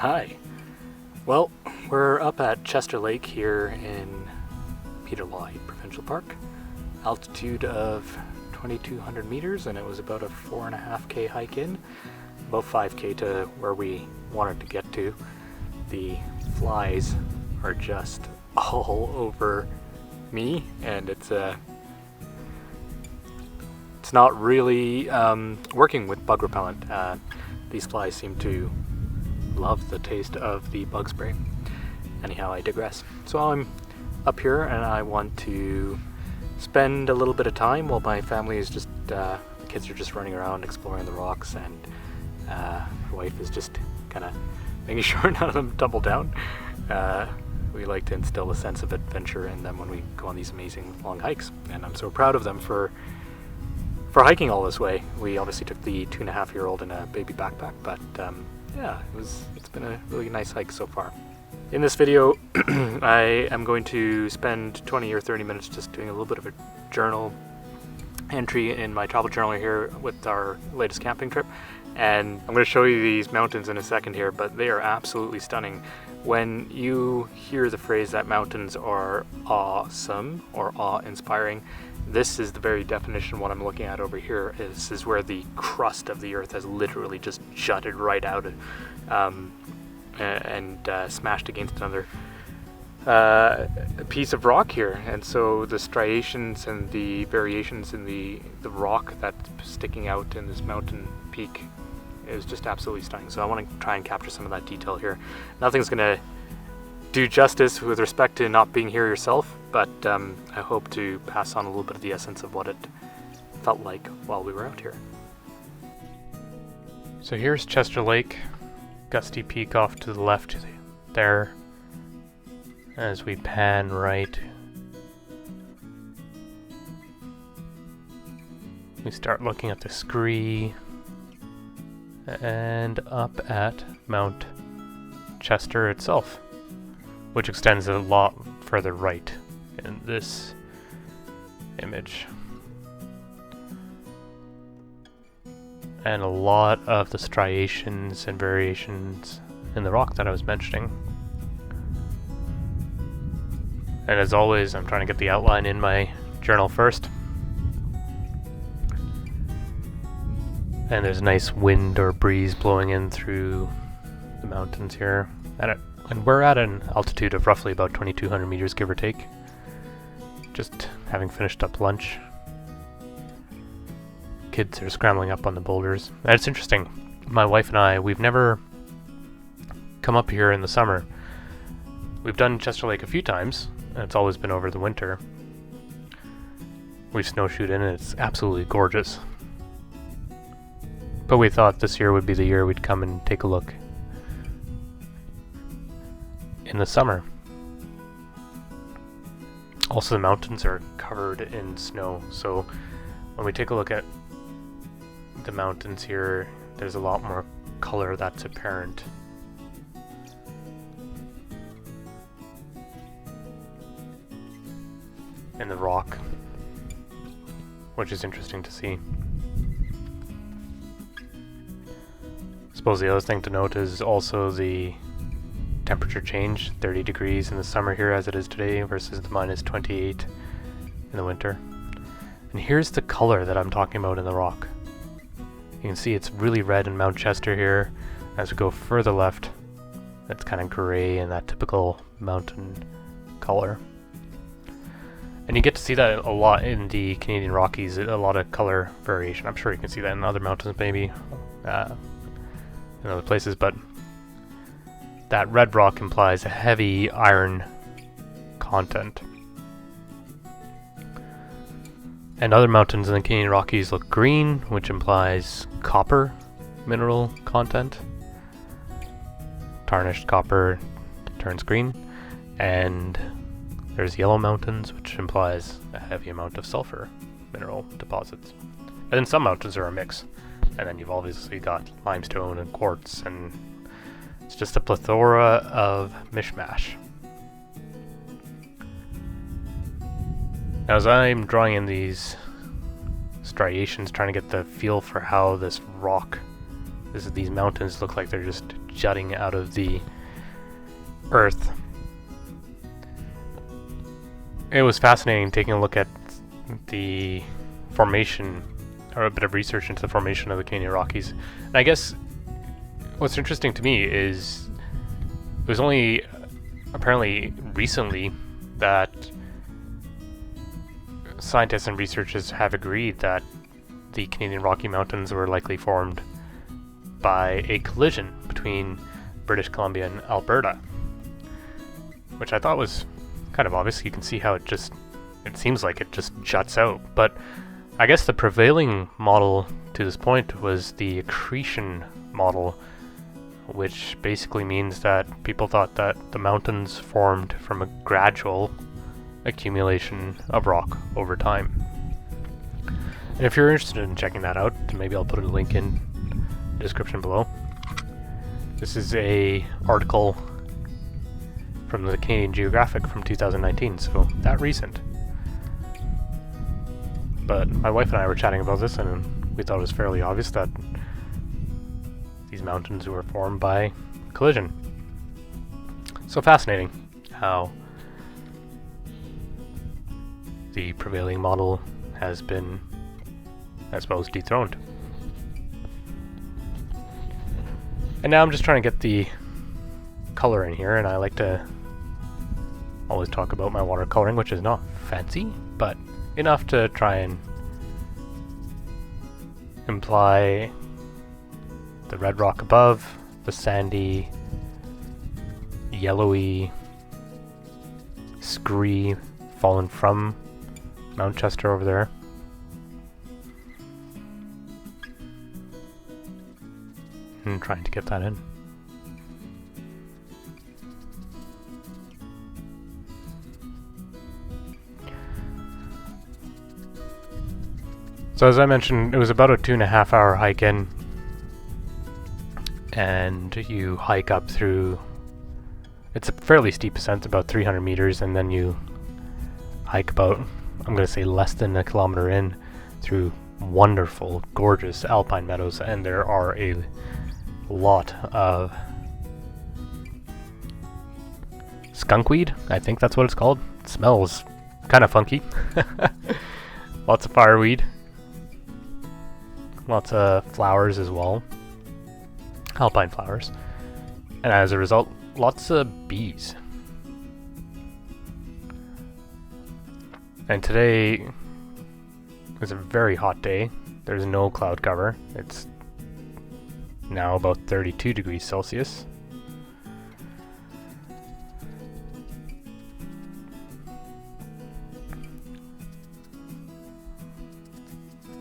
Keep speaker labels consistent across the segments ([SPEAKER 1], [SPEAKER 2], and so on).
[SPEAKER 1] Hi. Well, we're up at Chester Lake here in Peter Lloyd Provincial Park. Altitude of 2,200 meters, and it was about a 4.5K hike in, about 5K to where we wanted to get to. The flies are just all over me, and it's not really working with bug repellent. These flies seem to love the taste of the bug spray. Anyhow, I digress. So I'm up here and I want to spend a little bit of time while my family is just, the kids are just running around exploring the rocks, and my wife is just kind of making sure none of them tumble down. We like to instill a sense of adventure in them when we go on these amazing long hikes, and I'm so proud of them for hiking all this way. We obviously took the 2.5-year-old in a baby backpack, but yeah, it's been a really nice hike so far. In this video, I am going to spend 20 or 30 minutes just doing a little bit of a journal entry in my travel journal here with our latest camping trip. And I'm going to show you these mountains in a second here, but they are absolutely stunning. When you hear the phrase that mountains are awesome or awe-inspiring, this is the very definition of what I'm looking at over here. This is where the crust of the earth has literally just jutted right out and smashed against another piece of rock here. And so the striations and the variations in the rock that's sticking out in this mountain peak is just absolutely stunning. So I want to try and capture some of that detail here. Nothing's going to do justice with respect to not being here yourself, but I hope to pass on a little bit of the essence of what it felt like while we were out here. So here's Chester Lake, Gusty Peak off to the left there. As we pan right, we start looking at the scree and up at Mount Chester itself, which extends a lot further right in this image. And a lot of the striations and variations in the rock that I was mentioning. And as always, I'm trying to get the outline in my journal first. And there's a nice wind or breeze blowing in through the mountains here. And we're at an altitude of roughly about 2,200 meters, give or take. Just having finished up lunch. Kids are scrambling up on the boulders. And it's interesting, my wife and I, we've never come up here in the summer. We've done Chester Lake a few times, and it's always been over the winter. We've snowshoed in, and it's absolutely gorgeous. But we thought this year would be the year we'd come and take a look in the summer. Also, the mountains are covered in snow, so when we take a look at the mountains here, there's a lot more color that's apparent. In the rock, which is interesting to see. I suppose the other thing to note is also the temperature change, 30 degrees in the summer here as it is today versus the minus 28 in the winter. And here's the color that I'm talking about in the rock. You can see it's really red in Mount Chester here. As we go further left, it's kind of gray and that typical mountain color. And you get to see that a lot in the Canadian Rockies, a lot of color variation. I'm sure you can see that in other mountains maybe, in other places, but that red rock implies a heavy iron content. And other mountains in the Canadian Rockies look green, which implies copper mineral content. Tarnished copper turns green. And there's yellow mountains, which implies a heavy amount of sulfur mineral deposits. And then some mountains are a mix. And then you've obviously got limestone and quartz, and it's just a plethora of mishmash. Now, as I'm drawing in these striations, trying to get the feel for how this rock, these mountains look like they're just jutting out of the earth. It was fascinating taking a look at the formation, or a bit of research into the formation of the Canadian Rockies. And I guess what's interesting to me is it was only apparently recently that scientists and researchers have agreed that the Canadian Rocky Mountains were likely formed by a collision between British Columbia and Alberta, which I thought was kind of obvious. You can see how it seems like it just juts out, but I guess the prevailing model to this point was the accretion model, which basically means that people thought that the mountains formed from a gradual accumulation of rock over time. And if you're interested in checking that out, maybe I'll put a link in the description below. This is a article from the Canadian Geographic from 2019, so that recent. But my wife and I were chatting about this, and we thought it was fairly obvious that these mountains were formed by collision. So fascinating how the prevailing model has been, I suppose, dethroned. And now I'm just trying to get the color in here, and I like to always talk about my watercoloring, which is not fancy, but enough to try and imply the red rock above, the sandy, yellowy scree fallen from Mount Chester over there. And trying to get that in. So as I mentioned, it was about a 2.5 hour hike in, and you hike up through, it's a fairly steep ascent, about 300 meters, and then you hike about, I'm going to say less than a kilometer in, through wonderful, gorgeous alpine meadows, and there are a lot of skunkweed, I think that's what it's called. It smells kind of funky. Lots of fireweed. Lots of flowers as well. Alpine flowers. And as a result, lots of bees. And today is a very hot day. There's no cloud cover. It's now about 32 degrees Celsius.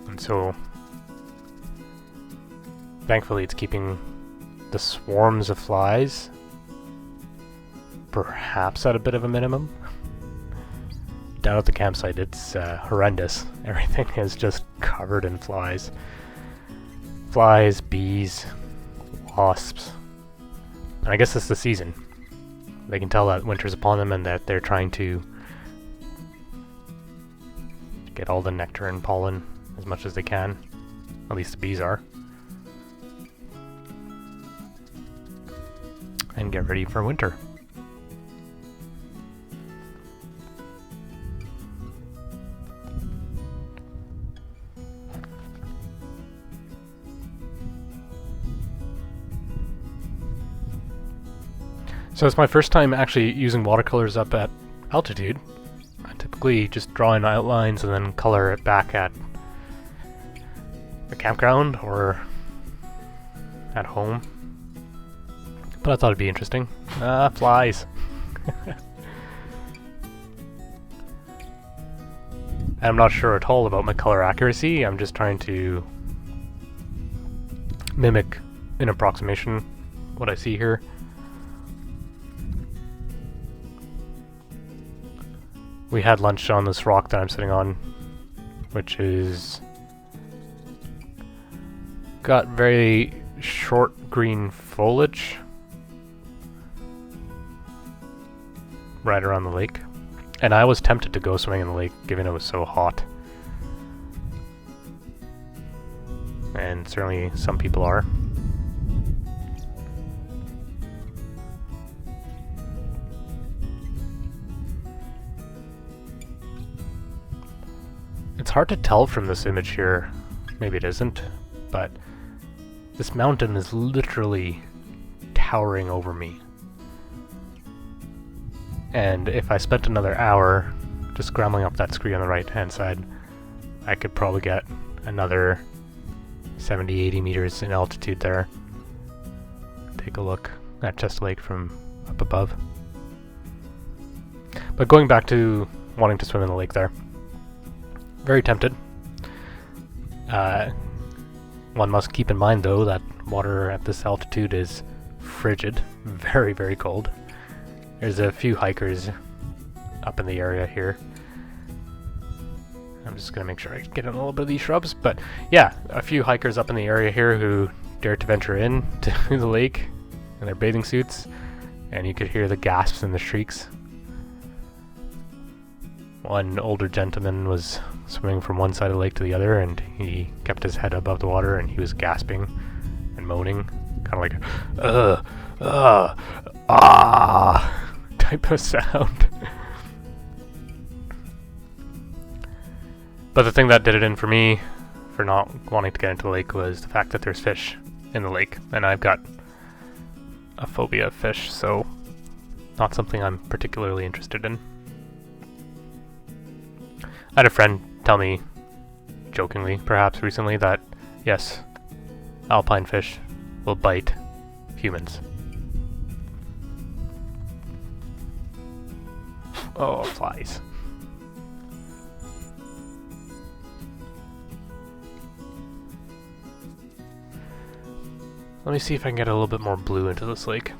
[SPEAKER 1] And so thankfully it's keeping the swarms of flies perhaps at a bit of a minimum. Down at the campsite it's horrendous. Everything is just covered in flies. Flies, bees, wasps. And I guess it's the season. They can tell that winter's upon them and that they're trying to get all the nectar and pollen as much as they can. At least the bees are. And get ready for winter. So it's my first time actually using watercolors up at altitude. I typically just draw in outlines and then color it back at the campground or at home. But I thought it'd be interesting. Flies. I'm not sure at all about my color accuracy. I'm just trying to mimic in approximation what I see here. We had lunch on this rock that I'm sitting on, which is got very short green foliage right around the lake. And I was tempted to go swimming in the lake given it was so hot. And certainly some people are. hard to tell from this image here, maybe it isn't, but this mountain is literally towering over me. And if I spent another hour just scrambling up that scree on the right hand side, I could probably get another 70-80 meters in altitude there. Take a look at Chest Lake from up above. But going back to wanting to swim in the lake there, very tempted. One must keep in mind though that water at this altitude is frigid, very, very cold. There's a few hikers up in the area here. I'm just gonna make sure I get in a little bit of these shrubs, but yeah, a few hikers up in the area here who dare to venture in to the lake in their bathing suits, and you could hear the gasps and the shrieks. One older gentleman was swimming from one side of the lake to the other, and he kept his head above the water, and he was gasping and moaning, kind of like, type of sound. But the thing that did it in for me, for not wanting to get into the lake, was the fact that there's fish in the lake, and I've got a phobia of fish, so not something I'm particularly interested in. I had a friend tell me, jokingly perhaps recently, that yes, alpine fish will bite humans. Oh, flies. Let me see if I can get a little bit more blue into this lake.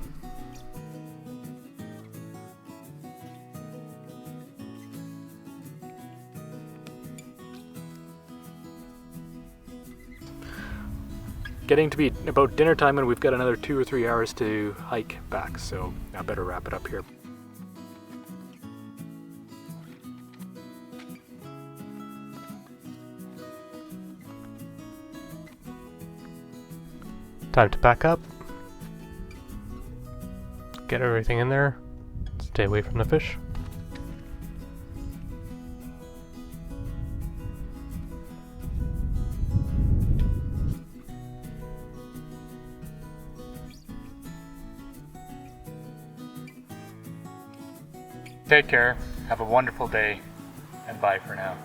[SPEAKER 1] Getting to be about dinner time, and we've got another 2 or 3 hours to hike back, so I better wrap it up here. Time to pack up, get everything in there, stay away from the fish. Take care, have a wonderful day, and bye for now.